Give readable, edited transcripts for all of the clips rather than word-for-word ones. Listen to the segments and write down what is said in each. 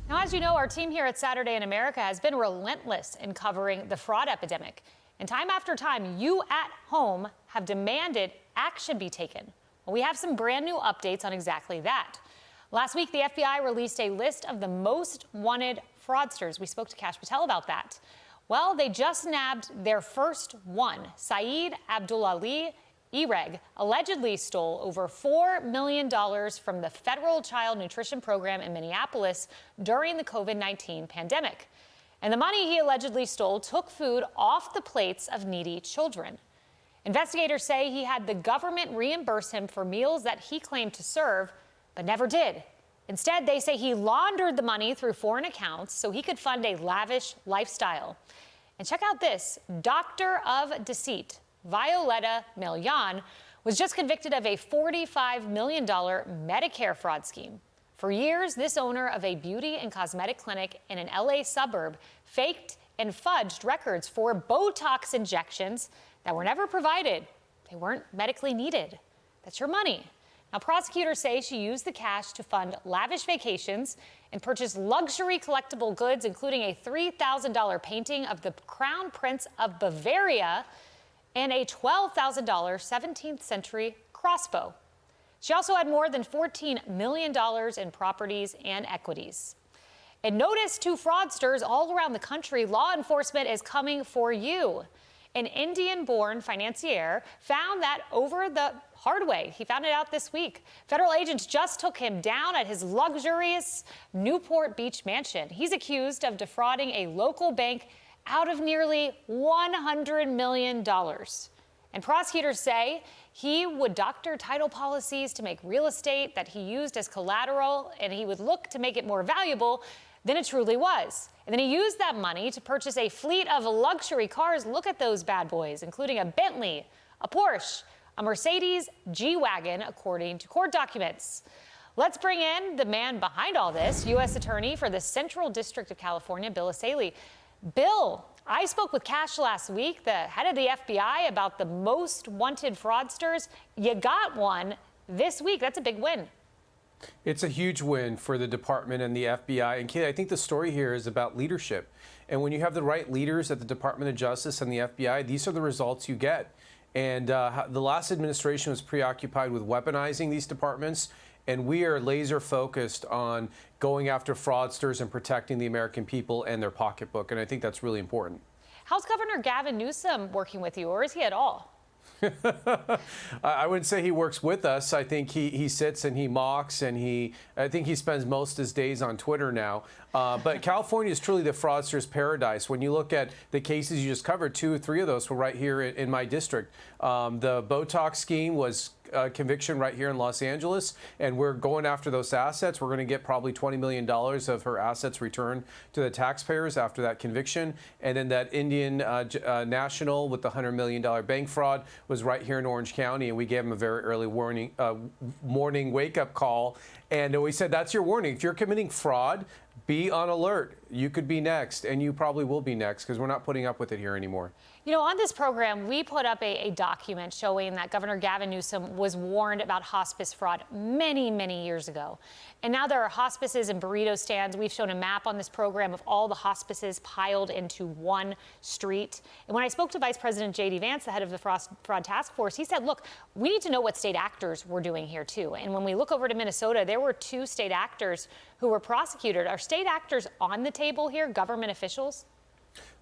Now, as you know, our team here at Saturday in America has been relentless in covering the fraud epidemic. And time after time, you at home have demanded action be taken. Well, we have some brand new updates on exactly that. Last week, the FBI released a list of the most wanted fraudsters. We spoke to Kash Patel about that. Well, they just nabbed their first one. Saeed Abdulali Ireg allegedly stole over $4 million from the federal child nutrition program in Minneapolis during the COVID-19 pandemic. And the money he allegedly stole took food off the plates of needy children. Investigators say he had the government reimburse him for meals that he claimed to serve, but never did. Instead, they say he laundered the money through foreign accounts so he could fund a lavish lifestyle. And check out this, Doctor of Deceit, Violetta Milian, was just convicted of a $45 million Medicare fraud scheme. For years, this owner of a beauty and cosmetic clinic in an LA suburb faked and fudged records for Botox injections that were never provided. They weren't medically needed. That's your money. Now, prosecutors say she used the cash to fund lavish vacations and purchase luxury collectible goods, including a $3,000 painting of the Crown Prince of Bavaria and a $12,000 17th century crossbow. She also had more than $14 million in properties and equities. And notice to fraudsters all around the country, law enforcement is coming for you. An Indian-born financier found that over the hard way. He found it out this week. Federal agents just took him down at his luxurious Newport Beach mansion. He's accused of defrauding a local bank out of nearly $100 million. And prosecutors say he would doctor title policies to make real estate that he used as collateral, and he would look to make it more valuable than it truly was. And then he used that money to purchase a fleet of luxury cars. Look at those bad boys, including a Bentley, a Porsche, a Mercedes G-Wagon, according to court documents. Let's bring in the man behind all this, U.S. Attorney for the Central District of California, Bill Essayli. Bill, I spoke with Kash last week, the head of the FBI, about the most wanted fraudsters. You got one this week. That's a big win. It's a huge win for the department and the FBI. And Kaylee, I think the story here is about leadership. And when you have the right leaders at the Department of Justice and the FBI, these are the results you get. And the last administration was preoccupied with weaponizing these departments. And we are laser focused on going after fraudsters and protecting the American people and their pocketbook. And I think that's really important. How's Governor Gavin Newsom working with you, or is he at all? I wouldn't say he works with us. I think he sits and he mocks, and I think he spends most of his days on Twitter now. But California is truly the fraudster's paradise. When you look at the cases you just covered, 2 or 3 of those were right here in my district. The Botox scheme was a conviction right here in Los Angeles, and we're going after those assets. We're going to get probably $20 million of her assets returned to the taxpayers after that conviction. And then that Indian national with the $100 million bank fraud was right here in Orange County, and we gave him a very early morning wake-up call. And we said, that's your warning. If you're committing fraud, be on alert. You could be next, and you probably will be next, because we're not putting up with it here anymore. You know, on this program, we put up a document showing that Governor Gavin Newsom was warned about hospice fraud many, many years ago. And now there are hospices and burrito stands. We've shown a map on this program of all the hospices piled into one street. And when I spoke to Vice President J.D. Vance, the head of the fraud task force, he said, look, we need to know what state actors were doing here, too. And when we look over to Minnesota, there were 2 state actors who were prosecuted. Are state actors on the table here, government officials?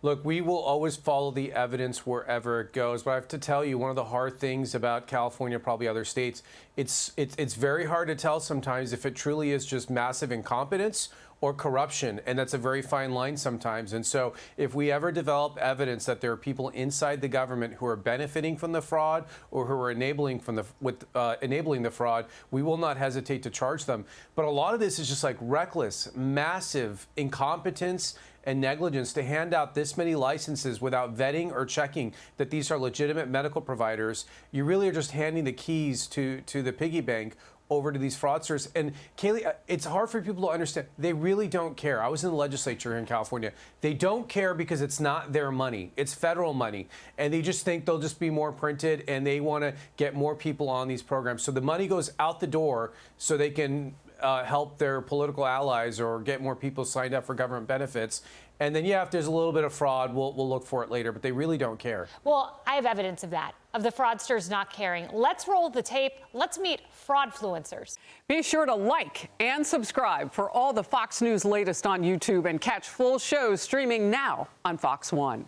Look, we will always follow the evidence wherever it goes. But I have to tell you, one of the hard things about California, probably other states, it's very hard to tell sometimes if it truly is just massive incompetence or corruption, and that's a very fine line sometimes. And so if we ever develop evidence that there are people inside the government who are benefiting from the fraud or who are enabling the fraud, we will not hesitate to charge them. But a lot of this is just like reckless, massive incompetence and negligence to hand out this many licenses without vetting or checking that these are legitimate medical providers. You really are just handing the keys to the piggy bank over to these fraudsters. And Kaylee, it's hard for people to understand. They really don't care. I was in the legislature here in California. They don't care because it's not their money. It's federal money. And they just think they'll just be more printed, and they want to get more people on these programs. So the money goes out the door so they can help their political allies or get more people signed up for government benefits. And then, yeah, if there's a little bit of fraud, we'll look for it later. But they really don't care. Well, I have evidence of that, of the fraudsters not caring. Let's roll the tape. Let's meet fraudfluencers. Be sure to like and subscribe for all the Fox News latest on YouTube and catch full shows streaming now on Fox One.